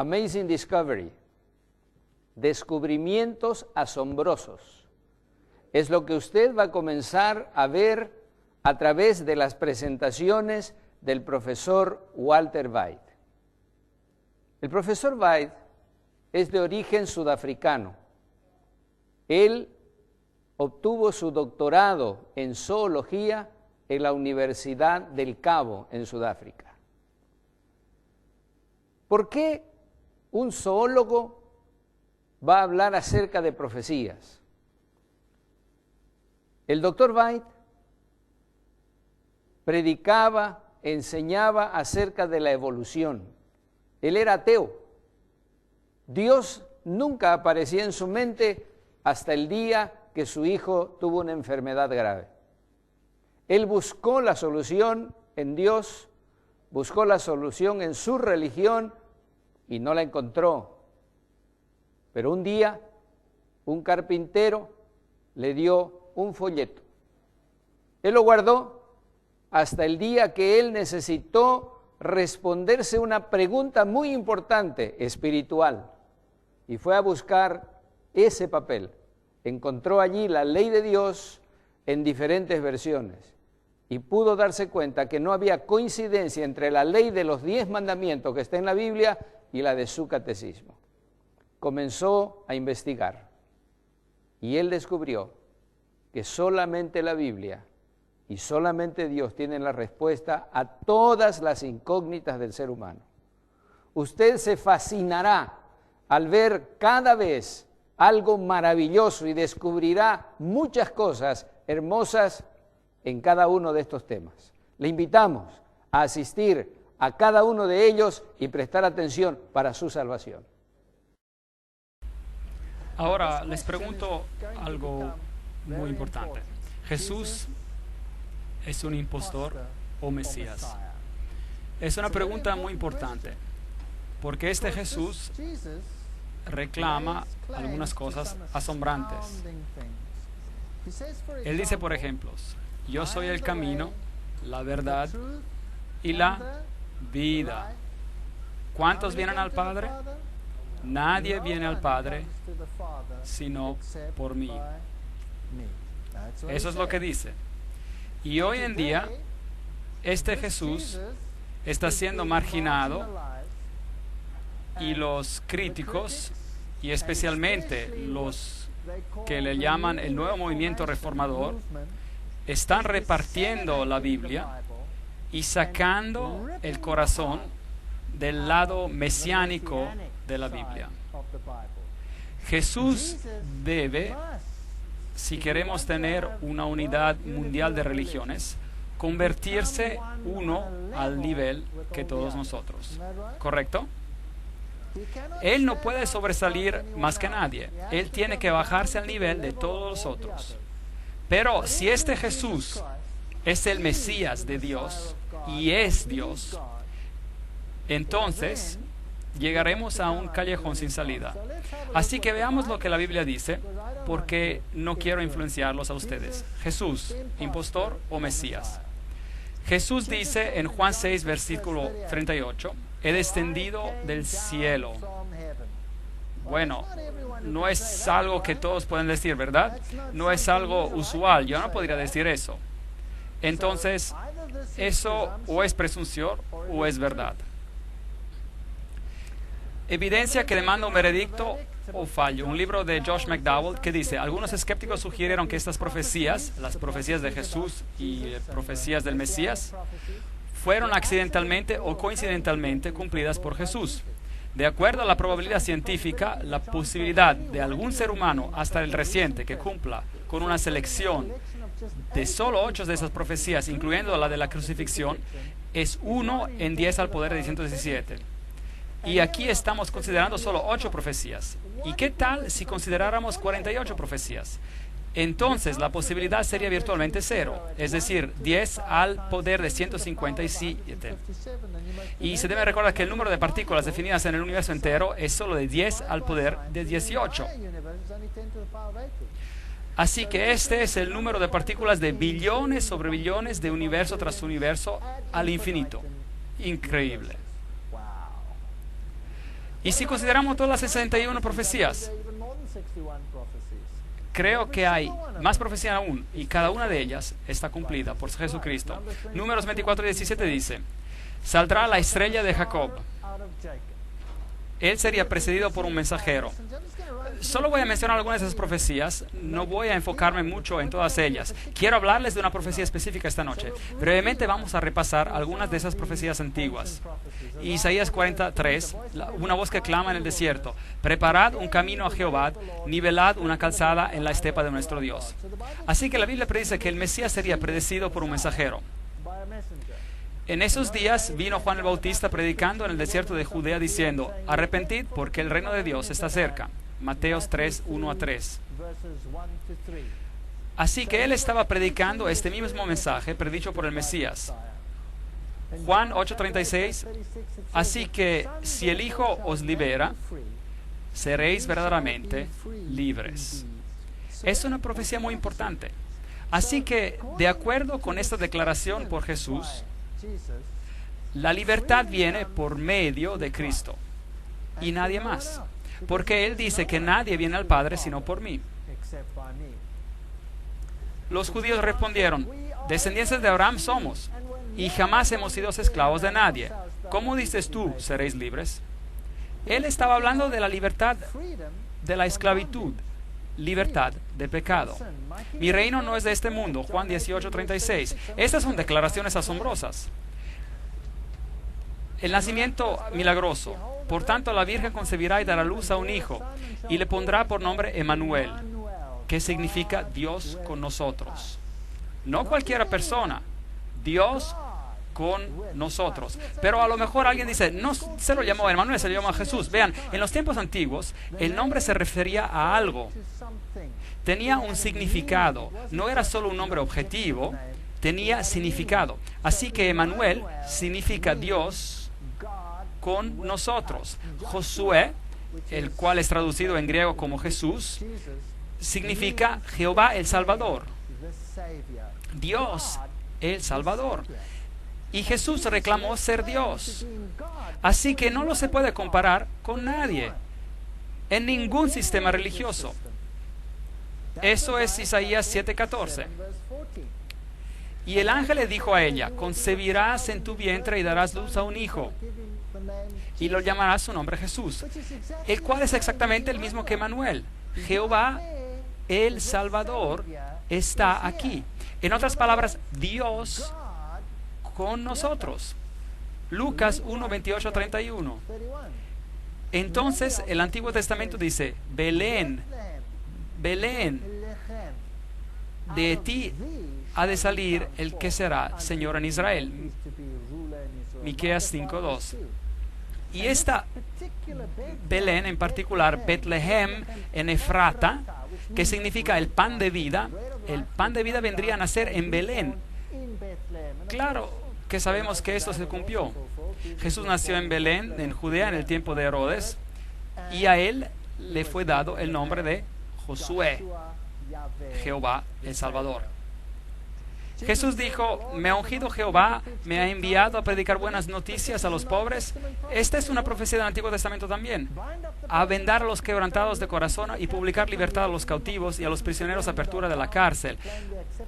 Amazing Discovery, descubrimientos asombrosos. Es lo que usted va a comenzar a ver a través de las presentaciones del profesor Walter White. El profesor White es de origen sudafricano. Él obtuvo su doctorado en zoología en la Universidad del Cabo, en Sudáfrica. ¿Por qué un zoólogo va a hablar acerca de profecías? El doctor White predicaba, enseñaba acerca de la evolución. Él era ateo. Dios nunca aparecía en su mente hasta el día que su hijo tuvo una enfermedad grave. Él buscó la solución en Dios, buscó la solución en su religión y no la encontró. Pero un día, un carpintero le dio un folleto. Él lo guardó hasta el día que él necesitó responderse una pregunta muy importante, espiritual, y fue a buscar ese papel. Encontró allí la ley de Dios en diferentes versiones y pudo darse cuenta que no había coincidencia entre la ley de los 10 mandamientos que está en la Biblia y la de su catecismo. Comenzó a investigar y él descubrió que solamente la Biblia y solamente Dios tienen la respuesta a todas las incógnitas del ser humano. Usted se fascinará al ver cada vez algo maravilloso y descubrirá muchas cosas hermosas en cada uno de estos temas. Le invitamos a asistir a cada uno de ellos y prestar atención para su salvación. Ahora les pregunto algo muy importante. ¿Jesús es un impostor o Mesías? Es una pregunta muy importante, porque este Jesús reclama algunas cosas asombrantes. Él dice, por ejemplo, yo soy el camino, la verdad y la vida. ¿Cuántos vienen al Padre? Nadie viene al Padre sino por mí. Eso es lo que dice. Y hoy en día, este Jesús está siendo marginado y los críticos, y especialmente los que le llaman el nuevo movimiento reformador, están repartiendo la Biblia y sacando el corazón del lado mesiánico de la Biblia. Jesús debe, si queremos tener una unidad mundial de religiones, convertirse uno al nivel que todos nosotros. ¿Correcto? Él no puede sobresalir más que nadie. Él tiene que bajarse al nivel de todos los otros. Pero si este Jesús es el Mesías de Dios y es Dios, entonces llegaremos a un callejón sin salida. Así que veamos lo que la Biblia dice, porque no quiero influenciarlos a ustedes. Jesús, impostor o Mesías. Jesús dice en Juan 6, versículo 38, he descendido del cielo. Bueno, no es algo que todos pueden decir, ¿verdad? No es algo usual, yo no podría decir eso. Entonces, eso o es presunción o es verdad. Evidencia que demanda un veredicto o fallo. Un libro de Josh McDowell que dice, algunos escépticos sugirieron que estas profecías, las profecías de Jesús y profecías del Mesías, fueron accidentalmente o coincidentalmente cumplidas por Jesús. De acuerdo a la probabilidad científica, la posibilidad de algún ser humano, hasta el reciente, que cumpla con una selección de solo 8 de esas profecías, incluyendo la de la crucifixión, es 1 en 10 al poder de 117. Y aquí estamos considerando solo 8 profecías. ¿Y qué tal si consideráramos 48 profecías? Entonces la posibilidad sería virtualmente 0, es decir, 10 al poder de 157. Y se debe recordar que el número de partículas definidas en el universo entero es solo de 10 al poder de 18. Así que este es el número de partículas de billones sobre billones de universo tras universo al infinito. Increíble. Y si consideramos todas las 61 profecías, creo que hay más profecías aún, y cada una de ellas está cumplida por Jesucristo. Números 24:17 dice: saldrá la estrella de Jacob. Él sería precedido por un mensajero. Solo voy a mencionar algunas de esas profecías, no voy a enfocarme mucho en todas ellas. Quiero hablarles de una profecía específica esta noche. Brevemente vamos a repasar algunas de esas profecías antiguas. Isaías 43, una voz que clama en el desierto: preparad un camino a Jehová, nivelad una calzada en la estepa de nuestro Dios. Así que la Biblia predice que el Mesías sería predecido por un mensajero. En esos días vino Juan el Bautista predicando en el desierto de Judea diciendo: arrepentid porque el reino de Dios está cerca. Mateos 3, 1-3. Así que él estaba predicando este mismo mensaje predicho por el Mesías. Juan 8:36. Así que si el Hijo os libera, seréis verdaderamente libres. Es una profecía muy importante. Así que, de acuerdo con esta declaración por Jesús, la libertad viene por medio de Cristo y nadie más, porque Él dice que nadie viene al Padre sino por mí. Los judíos respondieron: descendientes de Abraham somos y jamás hemos sido esclavos de nadie. ¿Cómo dices tú, seréis libres? Él estaba hablando de la libertad de la esclavitud, libertad de pecado. Mi reino no es de este mundo. Juan 18:36. Estas son declaraciones asombrosas. El nacimiento milagroso. Por tanto, la Virgen concebirá y dará luz a un hijo, y le pondrá por nombre Emmanuel, que significa Dios con nosotros. No cualquiera persona, Dios con nosotros. Pero a lo mejor alguien dice: no se lo llamó Emmanuel, se lo llamó Jesús. Vean, en los tiempos antiguos, el nombre se refería a algo. Tenía un significado. No era solo un nombre objetivo, tenía significado. Así que Emmanuel significa Dios con nosotros. Josué, el cual es traducido en griego como Jesús, significa Jehová el Salvador. Dios el Salvador. Y Jesús reclamó ser Dios. Así que no lo se puede comparar con nadie, en ningún sistema religioso. Eso es Isaías 7:14. Y el ángel le dijo a ella: concebirás en tu vientre y darás luz a un hijo, y lo llamarás su nombre Jesús, el cual es exactamente el mismo que Emmanuel. Jehová el Salvador está aquí. En otras palabras, Dios con nosotros. Lucas 1:28-31. Entonces el Antiguo Testamento dice: Belén, Belén, de ti ha de salir el que será Señor en Israel. Miqueas 5:2. Y esta Belén en particular, Betlehem en Efrata, que significa el pan de vida. El pan de vida vendría a nacer en Belén. Claro que sabemos que esto se cumplió. Jesús nació en Belén, en Judea, en el tiempo de Herodes, y a él le fue dado el nombre de Josué, Jehová el Salvador. Jesús dijo: me ha ungido Jehová, me ha enviado a predicar buenas noticias a los pobres. Esta es una profecía del Antiguo Testamento también. A vendar a los quebrantados de corazón y publicar libertad a los cautivos y a los prisioneros apertura de la cárcel.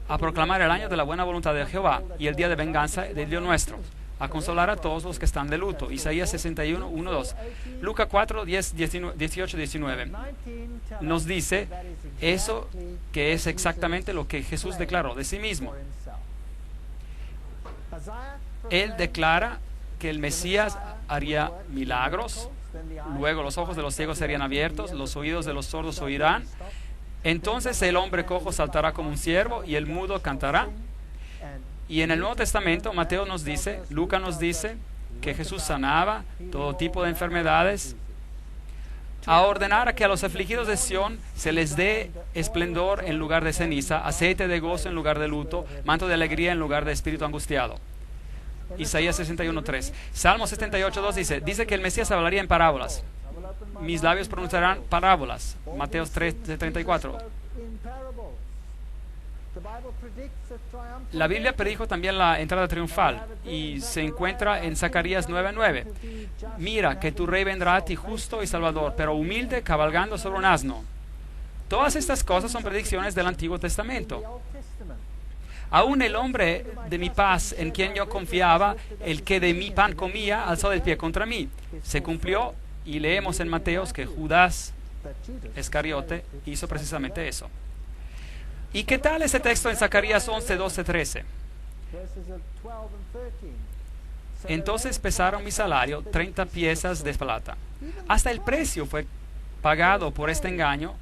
A proclamar el año de la buena voluntad de Jehová y el día de venganza del Dios nuestro. A consolar a todos los que están de luto. Isaías 61:1-2. Lucas 4:18-19. Nos dice eso, que es exactamente lo que Jesús declaró de sí mismo. Él declara que el Mesías haría milagros, luego los ojos de los ciegos serían abiertos, los oídos de los sordos oirán, entonces el hombre cojo saltará como un ciervo y el mudo cantará. Y en el Nuevo Testamento, Mateo nos dice, Lucas nos dice que Jesús sanaba todo tipo de enfermedades, a ordenar a que a los afligidos de Sión se les dé esplendor en lugar de ceniza, aceite de gozo en lugar de luto, manto de alegría en lugar de espíritu angustiado. Isaías 61:3. Salmo 78:2 dice que el Mesías hablaría en parábolas. Mis labios pronunciarán parábolas. Mateo 3:34. La Biblia predijo también la entrada triunfal y se encuentra en Zacarías 9:9. Mira que tu rey vendrá a ti justo y salvador, pero humilde, cabalgando sobre un asno. Todas estas cosas son predicciones del Antiguo Testamento. Aún el hombre de mi paz, en quien yo confiaba, el que de mi pan comía, alzó el pie contra mí. Se cumplió, y leemos en Mateos que Judas Iscariote hizo precisamente eso. ¿Y qué tal ese texto en Zacarías 11, 12, 13? Entonces pesaron mi salario, 30 piezas de plata. Hasta el precio fue pagado por este engaño.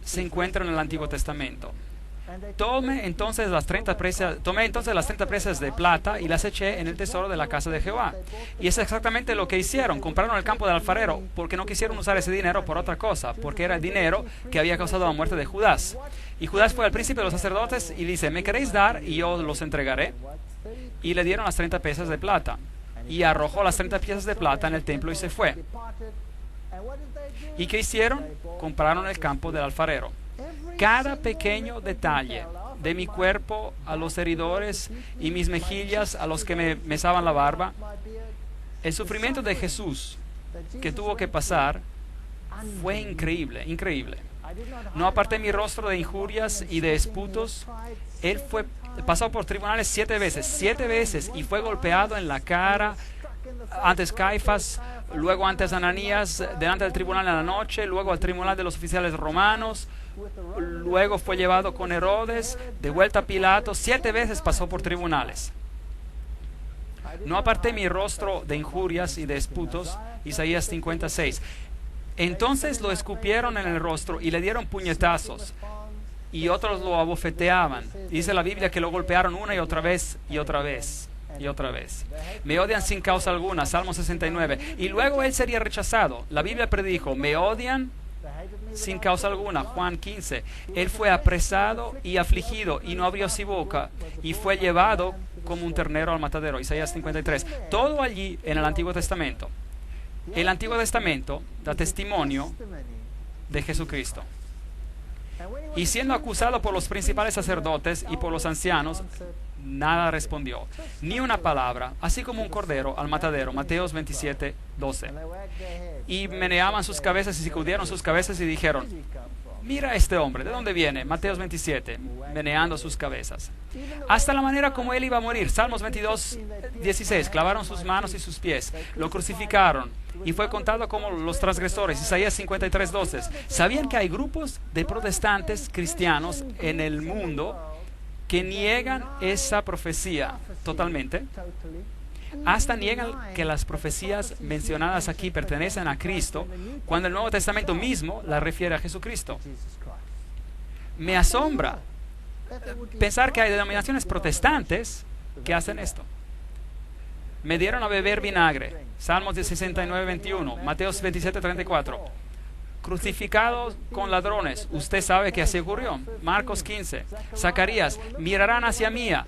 Se encuentra en el Antiguo Testamento. Tomé entonces las 30 piezas de plata y las eché en el tesoro de la casa de Jehová. Y es exactamente lo que hicieron. Compraron el campo del alfarero porque no quisieron usar ese dinero por otra cosa, porque era el dinero que había causado la muerte de Judas. Y Judas fue al príncipe de los sacerdotes y dice: ¿me queréis dar y yo los entregaré? Y le dieron las 30 piezas de plata. Y arrojó las 30 piezas de plata en el templo y se fue. ¿Y qué hicieron? Compraron el campo del alfarero. Cada pequeño detalle, de mi cuerpo a los heridores y mis mejillas a los que me mesaban la barba, el sufrimiento de Jesús que tuvo que pasar fue increíble, increíble. No aparté mi rostro de injurias y de esputos. Él pasó por tribunales 7 veces, y fue golpeado en la cara, antes Caifás, luego antes Ananías, delante del tribunal en la noche, luego al tribunal de los oficiales romanos, luego fue llevado con Herodes, de vuelta a Pilato. 7 veces pasó por tribunales. No aparté mi rostro de injurias y de esputos, Isaías 56. Entonces lo escupieron en el rostro y le dieron puñetazos, y otros lo abofeteaban. Dice la Biblia que lo golpearon una y otra vez y otra vez y otra vez. Me odian sin causa alguna, Salmo 69. Y luego él sería rechazado. La Biblia predijo: me odian sin causa alguna, Juan 15. Él fue apresado y afligido, y no abrió su boca, y fue llevado como un ternero al matadero, Isaías 53. Todo allí en el Antiguo Testamento. El Antiguo Testamento da testimonio de Jesucristo. Y siendo acusado por los principales sacerdotes y por los ancianos, nada respondió, ni una palabra, así como un cordero al matadero, Mateos 27, 12. Y meneaban sus cabezas y sacudieron sus cabezas y dijeron: mira a este hombre, ¿de dónde viene? Mateos 27, meneando sus cabezas. Hasta la manera como él iba a morir, Salmos 22, 16, clavaron sus manos y sus pies, lo crucificaron, y fue contado como los transgresores, Isaías 53, 12. ¿Sabían que hay grupos de protestantes cristianos en el mundo que niegan esa profecía totalmente? Hasta niegan que las profecías mencionadas aquí pertenecen a Cristo, cuando el Nuevo Testamento mismo la refiere a Jesucristo. Me asombra pensar que hay denominaciones protestantes que hacen esto. Me dieron a beber vinagre, Salmos 69, 21, Mateos 27, 34. Crucificados con ladrones, usted sabe que así ocurrió, Marcos 15. Zacarías: mirarán hacia mí a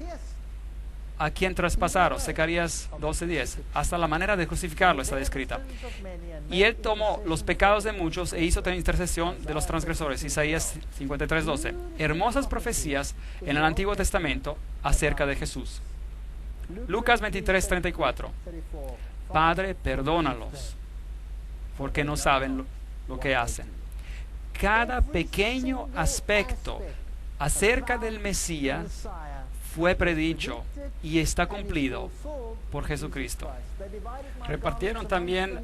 quien traspasaron, Zacarías 12:10. Hasta la manera de crucificarlo está descrita. Y él tomó los pecados de muchos e hizo intercesión de los transgresores, Isaías 53:12. Hermosas profecías en el Antiguo Testamento acerca de Jesús. Lucas 23:34. Padre, perdónalos, porque no saben lo que hacen. Cada pequeño aspecto acerca del Mesías fue predicho y está cumplido por Jesucristo. Repartieron también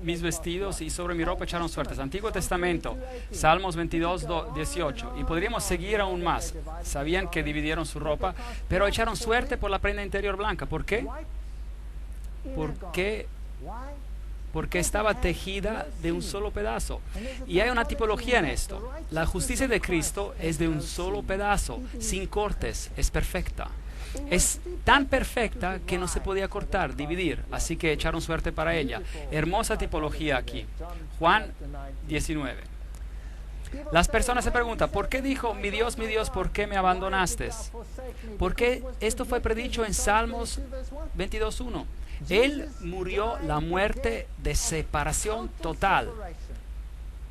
mis vestidos y sobre mi ropa echaron suertes. Antiguo Testamento, Salmos 22, 18. Y podríamos seguir aún más. Sabían que dividieron su ropa, pero echaron suerte por la prenda interior blanca. ¿Por qué? Porque estaba tejida de un solo pedazo. Y hay una tipología en esto. La justicia de Cristo es de un solo pedazo, sin cortes, es perfecta. Es tan perfecta que no se podía cortar, dividir, así que echaron suerte para ella. Hermosa tipología aquí. Juan 19. Las personas se preguntan: ¿por qué dijo mi Dios, por qué me abandonaste? Porque esto fue predicho en Salmos 22:1. Él murió la muerte de separación total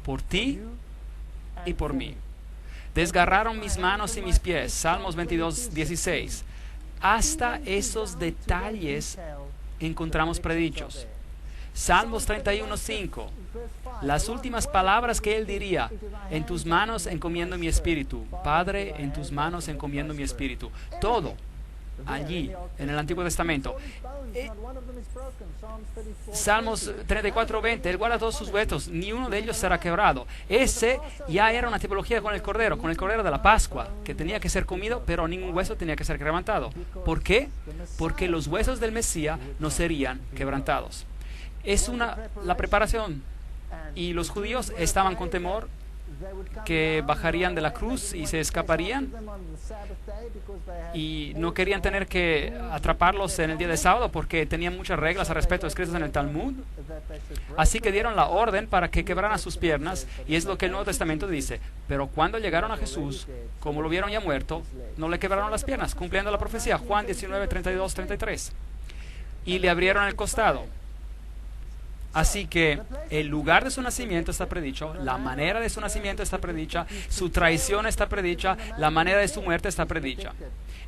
por ti y por mí. Desgarraron mis manos y mis pies. Salmos 22:16. Hasta esos detalles encontramos predichos. Salmos 31:5. Las últimas palabras que él diría: en tus manos encomiendo mi espíritu. Padre, en tus manos encomiendo mi espíritu. Todo allí en el Antiguo Testamento. Salmos 34:20. Él guarda todos sus huesos, ni uno de ellos será quebrado. Ese ya era una tipología con el cordero de la Pascua, que tenía que ser comido, pero ningún hueso tenía que ser quebrantado. ¿Por qué? Porque los huesos del Mesías no serían quebrantados. Es la preparación, y los judíos estaban con temor que bajarían de la cruz y se escaparían, y no querían tener que atraparlos en el día de sábado porque tenían muchas reglas al respecto escritas en el Talmud. Así que dieron la orden para que quebraran sus piernas, y es lo que el Nuevo Testamento dice. Pero cuando llegaron a Jesús, como lo vieron ya muerto, no le quebraron las piernas, cumpliendo la profecía. Juan 19:32-33. Y le abrieron el costado. Así que el lugar de su nacimiento está predicho, la manera de su nacimiento está predicha, su traición está predicha, la manera de su muerte está predicha.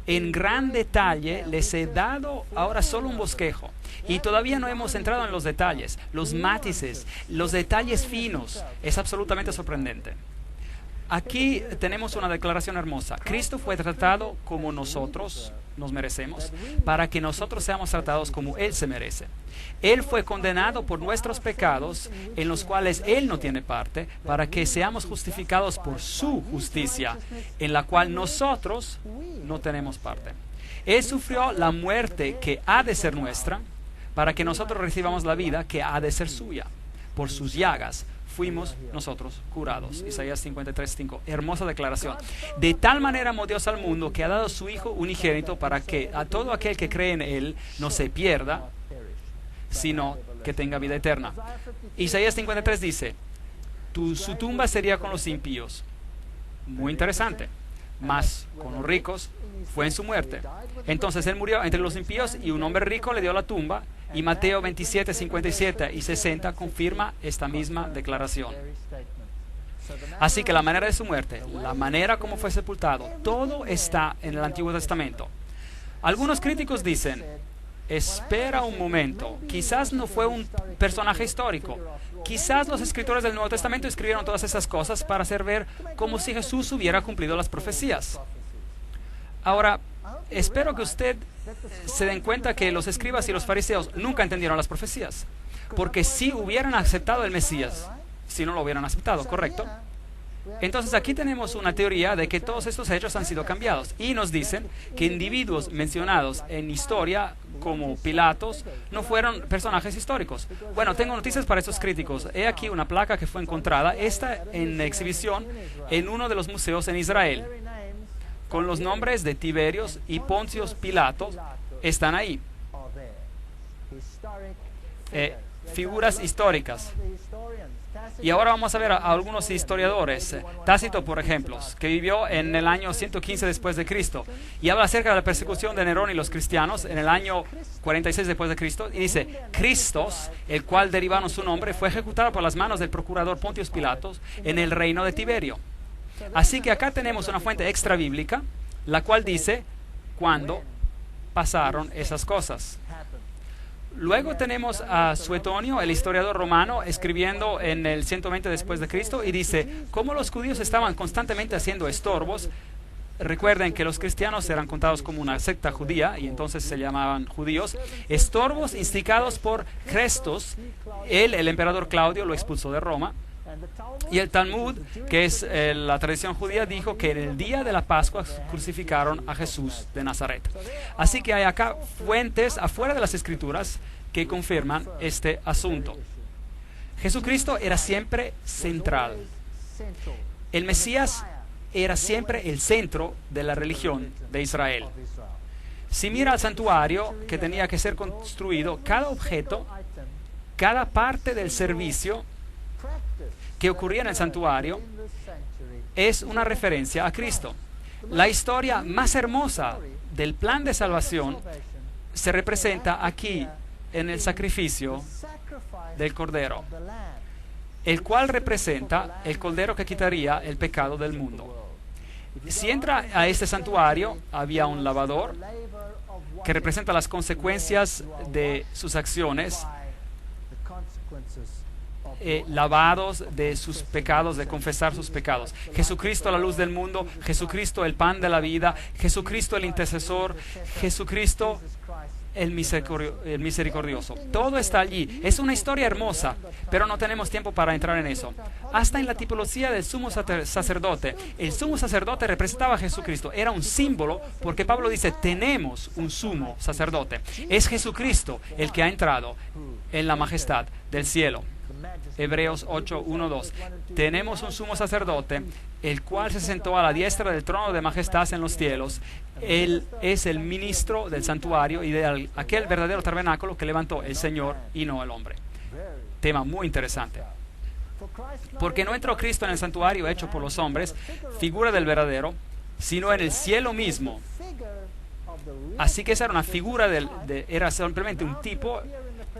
En gran detalle les he dado ahora solo un bosquejo, y todavía no hemos entrado en los detalles, los matices, los detalles finos. Es absolutamente sorprendente. Aquí tenemos una declaración hermosa. Cristo fue tratado como nosotros nos merecemos, para que nosotros seamos tratados como Él se merece. Él fue condenado por nuestros pecados, en los cuales Él no tiene parte, para que seamos justificados por su justicia, en la cual nosotros no tenemos parte. Él sufrió la muerte que ha de ser nuestra, para que nosotros recibamos la vida que ha de ser suya. Por sus llagas fuimos nosotros curados. Isaías 53:5. Hermosa declaración. De tal manera amó Dios al mundo, que ha dado su Hijo unigénito, para que a todo aquel que cree en Él no se pierda, sino que tenga vida eterna. Isaías 53 dice: su tumba sería con los impíos. Muy interesante. Mas con los ricos fue en su muerte. Entonces Él murió entre los impíos, y un hombre rico le dio la tumba. Y Mateo 27:57 y 60 confirma esta misma declaración. Así que la manera de su muerte, la manera como fue sepultado, todo está en el Antiguo Testamento. Algunos críticos dicen: espera un momento, quizás no fue un personaje histórico. Quizás los escritores del Nuevo Testamento escribieron todas esas cosas para hacer ver como si Jesús hubiera cumplido las profecías. Ahora, espero que usted se den cuenta que los escribas y los fariseos nunca entendieron las profecías, porque si hubieran aceptado el Mesías, si no lo hubieran aceptado, ¿correcto? Entonces aquí tenemos una teoría de que todos estos hechos han sido cambiados, y nos dicen que individuos mencionados en historia como Pilatos no fueron personajes históricos. Bueno, tengo noticias para estos críticos. He aquí una placa que fue encontrada, esta en exhibición en uno de los museos en Israel, con los nombres de Tiberios y Pontios Pilatos. Están ahí. Figuras históricas. Y ahora vamos a ver a algunos historiadores. Tácito, por ejemplo, que vivió en el año 115 después de Cristo, y habla acerca de la persecución de Nerón y los cristianos en el año 46 después de Cristo, y dice: Cristos, el cual derivaron su nombre, fue ejecutado por las manos del procurador Pontios Pilatos en el reino de Tiberio. Así que acá tenemos una fuente extra bíblica, la cual dice cuándo pasaron esas cosas. Luego tenemos a Suetonio, el historiador romano, escribiendo en el 120 después de Cristo, y dice: como los judíos estaban constantemente haciendo estorbos. Recuerden que los cristianos eran contados como una secta judía, y entonces se llamaban judíos. Estorbos instigados por Crestos. Él, el emperador Claudio, lo expulsó de Roma. Y el Talmud, que es la tradición judía, dijo que en el día de la Pascua crucificaron a Jesús de Nazaret. Así que hay acá fuentes afuera de las Escrituras que confirman este asunto. Jesucristo era siempre central. El Mesías era siempre el centro de la religión de Israel. Si mira al santuario que tenía que ser construido, cada objeto, cada parte del servicio que ocurría en el santuario es una referencia a Cristo. La historia más hermosa del plan de salvación se representa aquí en el sacrificio del Cordero. el cual representa el cordero que quitaría el pecado del mundo. Si entra a este santuario, había un lavador que representa las consecuencias de sus acciones, lavados de sus pecados, de confesar sus pecados. Jesucristo, la luz del mundo, Jesucristo, el pan de la vida, Jesucristo, el intercesor, Jesucristo, el misericordioso. Todo está allí. Es una historia hermosa, pero no tenemos tiempo para entrar en eso. Hasta en la tipología del sumo sacerdote. El sumo sacerdote representaba a Jesucristo. Era un símbolo, porque Pablo dice, tenemos un sumo sacerdote. Es Jesucristo el que ha entrado en la majestad del cielo. Hebreos 8, 1, 2. Tenemos un sumo sacerdote, el cual se sentó a la diestra del trono de majestad en los cielos. Él es el ministro del santuario y de aquel verdadero tabernáculo que levantó el Señor y no el hombre. Tema muy interesante. Porque no entró Cristo en el santuario hecho por los hombres, figura del verdadero, sino en el cielo mismo. Así que esa era una figura, era simplemente un tipo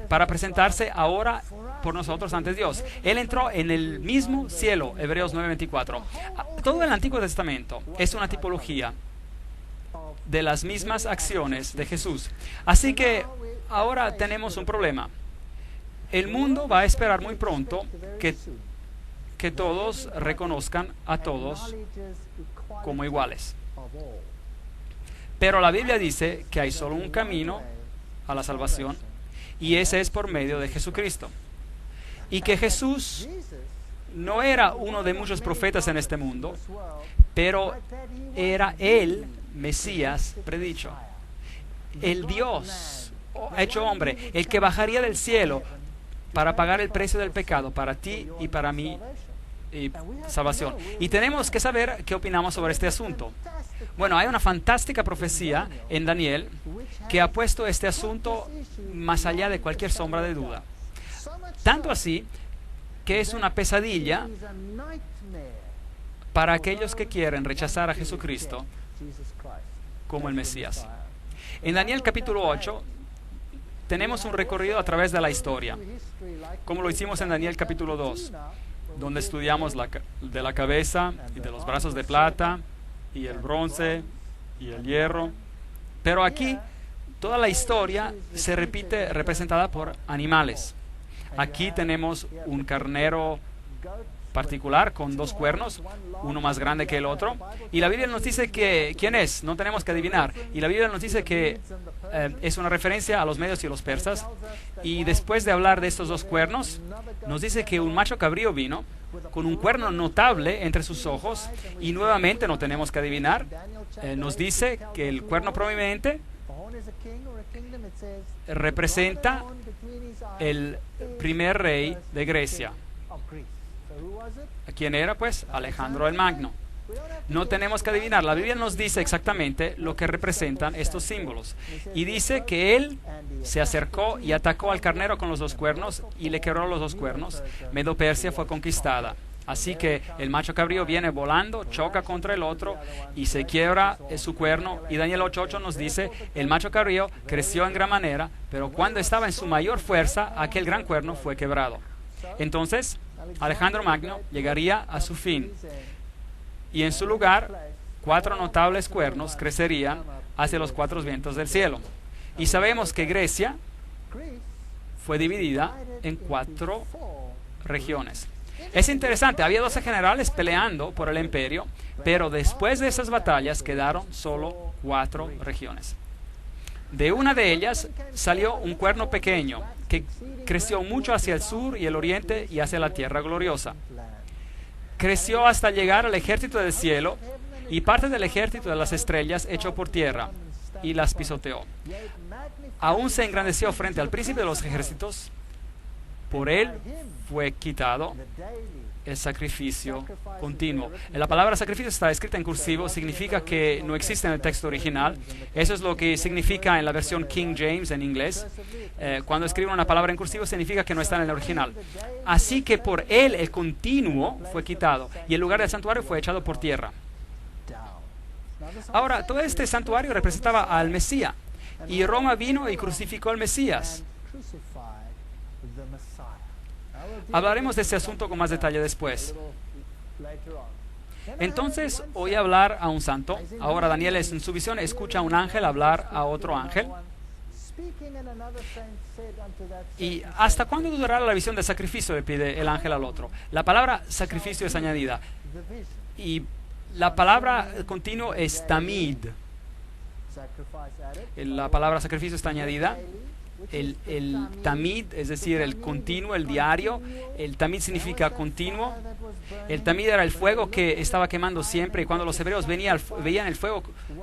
para presentarse ahora por nosotros ante Dios. Él entró en el mismo cielo, Hebreos 9:24. Todo el Antiguo Testamento es una tipología de las mismas acciones de Jesús. Así que ahora tenemos un problema. El mundo va a esperar muy pronto que todos reconozcan a todos como iguales. Pero la Biblia dice que hay solo un camino a la salvación, y ese es por medio de Jesucristo. Y que Jesús no era uno de muchos profetas en este mundo, pero era el Mesías predicho. El Dios hecho hombre, el que bajaría del cielo para pagar el precio del pecado para ti y para mí, y salvación. Y tenemos que saber qué opinamos sobre este asunto. Bueno, hay una fantástica profecía en Daniel que ha puesto este asunto más allá de cualquier sombra de duda. Tanto así que es una pesadilla para aquellos que quieren rechazar a Jesucristo como el Mesías. En Daniel capítulo 8 tenemos un recorrido a través de la historia, como lo hicimos en Daniel capítulo 2, donde estudiamos de la cabeza y de los brazos de plata y el bronce y el hierro. Pero aquí toda la historia se repite representada por animales. Aquí tenemos un carnero particular con dos cuernos, uno más grande que el otro, y la Biblia nos dice que quién es, no tenemos que adivinar, y la Biblia nos dice que es una referencia a los medios y los persas. Y después de hablar de estos dos cuernos, nos dice que un macho cabrío vino con un cuerno notable entre sus ojos, y nuevamente no tenemos que adivinar, nos dice que el cuerno prominente representa el primer rey de Grecia. ¿Quién era? Pues Alejandro el Magno. No tenemos que adivinar, la Biblia nos dice exactamente lo que representan estos símbolos, y dice que él se acercó y atacó al carnero con los dos cuernos y le quebró los dos cuernos. Medo Persia fue conquistada. Así que el macho cabrío viene volando, choca contra el otro y se quiebra su cuerno. Y Daniel 8:8 nos dice, el macho cabrío creció en gran manera, pero cuando estaba en su mayor fuerza, aquel gran cuerno fue quebrado. Entonces Alejandro Magno llegaría a su fin, y en su lugar 4 notables cuernos crecerían hacia los 4 vientos del cielo. Y sabemos que Grecia fue dividida en 4 regiones. Es interesante, había 12 generales peleando por el imperio, pero después de esas batallas quedaron solo 4 regiones. De una de ellas salió un cuerno pequeño que creció mucho hacia el sur y el oriente y hacia la tierra gloriosa. Creció hasta llegar al ejército del cielo, y parte del ejército de las estrellas echó por tierra y las pisoteó. Aún se engrandeció frente al príncipe de los ejércitos. Por él fue quitado el sacrificio continuo. La palabra sacrificio está escrita en cursivo, significa que no existe en el texto original. Eso es lo que significa en la versión King James en inglés. Cuando escriben una palabra en cursivo significa que no está en el original. Así que por él el continuo fue quitado y el lugar del santuario fue echado por tierra. Ahora, todo este santuario representaba al Mesías, y Roma vino y crucificó al Mesías. Hablaremos de este asunto con más detalle después. Entonces oí hablar a un santo. Ahora Daniel en su visión escucha a un ángel hablar a otro ángel. ¿Y hasta cuándo durará la visión de sacrificio?, le pide el ángel al otro. La palabra sacrificio es añadida. Y la palabra continuo es tamid. La palabra sacrificio está añadida. El tamid, es decir, el continuo, el diario. El tamid significa continuo. El tamid era el fuego que estaba quemando siempre, y cuando los hebreos veían el fuego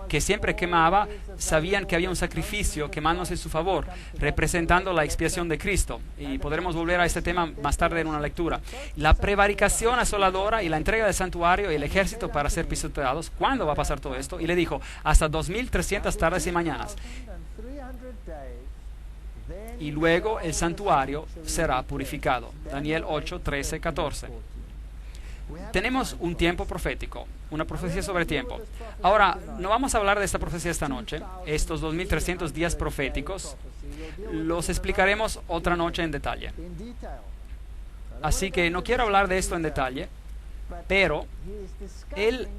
que siempre quemaba, sabían que había un sacrificio quemándose en su favor, representando la expiación de Cristo. Y podremos volver a este tema más tarde en una lectura. La prevaricación asoladora y la entrega del santuario y el ejército para ser pisoteados. ¿Cuándo va a pasar todo esto? Y le dijo, hasta 2300 tardes y mañanas. Y luego el santuario será purificado. Daniel 8, 13, 14. Tenemos un tiempo profético, una profecía sobre tiempo. Ahora, no vamos a hablar de esta profecía esta noche. Estos 2300 días proféticos los explicaremos otra noche en detalle. Así que no quiero hablar de esto en detalle, pero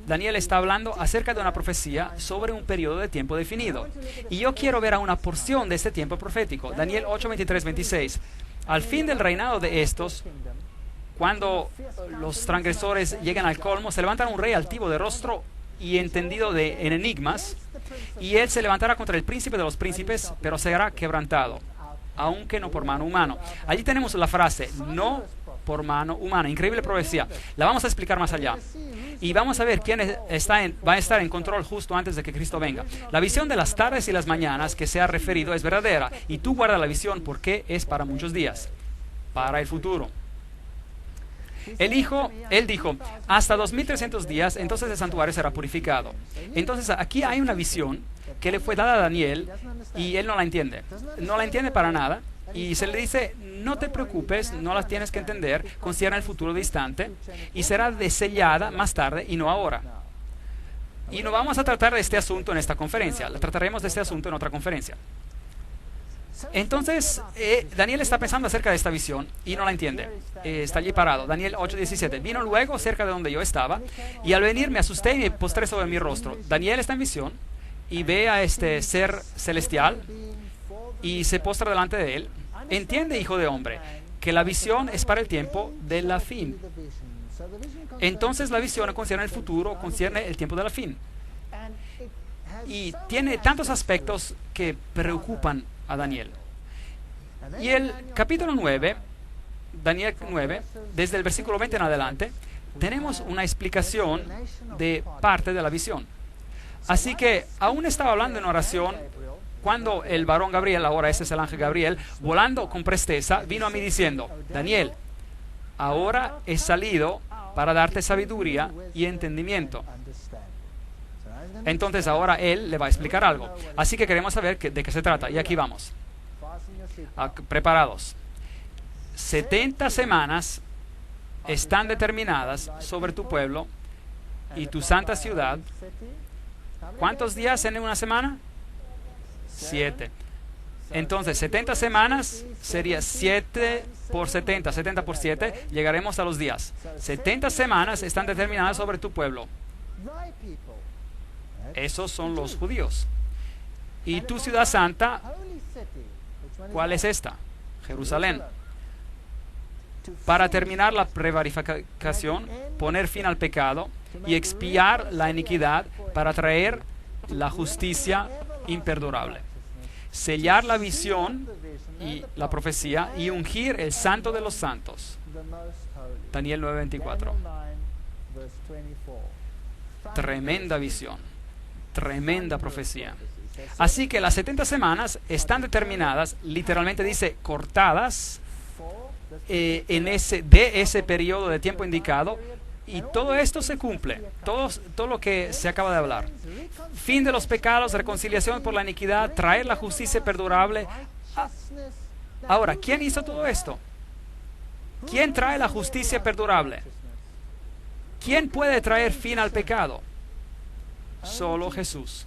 Daniel está hablando acerca de una profecía sobre un periodo de tiempo definido. Y yo quiero ver a una porción de este tiempo profético. Daniel 8, 23, 26. Al fin del reinado de estos, cuando los transgresores llegan al colmo, se levantará un rey altivo de rostro y entendido en enigmas, y él se levantará contra el príncipe de los príncipes, pero será quebrantado, aunque no por mano humana. Allí tenemos la frase, no por mano humana. Increíble profecía. La vamos a explicar más allá. Y vamos a ver quién va a estar en control justo antes de que Cristo venga. La visión de las tardes y las mañanas que se ha referido es verdadera. Y tú guarda la visión porque es para muchos días, para el futuro. Él dijo, hasta 2300 días, entonces el santuario será purificado. Entonces aquí hay una visión que le fue dada a Daniel y él no la entiende. No la entiende para nada. Y se le dice, no te preocupes, no las tienes que entender, considera el futuro distante y será desellada más tarde y no ahora. Y no vamos a tratar de este asunto en esta conferencia, trataremos de este asunto en otra conferencia. Entonces, Daniel está pensando acerca de esta visión y no la entiende. Está allí parado. Daniel 8:17. Vino luego cerca de donde yo estaba y al venir me asusté y me postré sobre mi rostro. Daniel está en visión y ve a este ser celestial y se postra delante de él. Entiende, hijo de hombre, que la visión es para el tiempo de la fin. Entonces la visión concierne el futuro, concierne el tiempo de la fin. Y tiene tantos aspectos que preocupan a Daniel. Y el capítulo 9, Daniel 9, desde el versículo 20 en adelante, tenemos una explicación de parte de la visión. Así que aún estaba hablando en oración cuando el varón Gabriel, ahora ese es el ángel Gabriel, volando con presteza, vino a mí diciendo, Daniel, ahora he salido para darte sabiduría y entendimiento. Entonces ahora él le va a explicar algo. Así que queremos saber de qué se trata. Y aquí vamos. Preparados. 70 semanas están determinadas sobre tu pueblo y tu santa ciudad. ¿Cuántos días en una semana? 7. Entonces 70 semanas sería 7 por 70, 70 por 7, llegaremos a los días. 70 semanas están determinadas sobre tu pueblo. Esos son los judíos. Y tu ciudad santa, ¿cuál es esta? Jerusalén. Para terminar la prevaricación, poner fin al pecado y expiar la iniquidad para traer la justicia imperdurable. Sellar la visión y la profecía y ungir el santo de los santos. Daniel 9:24. Tremenda visión. Tremenda profecía. Así que las 70 semanas están determinadas, literalmente dice cortadas de ese periodo de tiempo indicado, y todo esto se cumple, todo lo que se acaba de hablar. Fin de los pecados, reconciliación por la iniquidad, traer la justicia perdurable. Ahora, ¿quién hizo todo esto? ¿Quién trae la justicia perdurable? ¿Quién puede traer fin al pecado? Solo Jesús.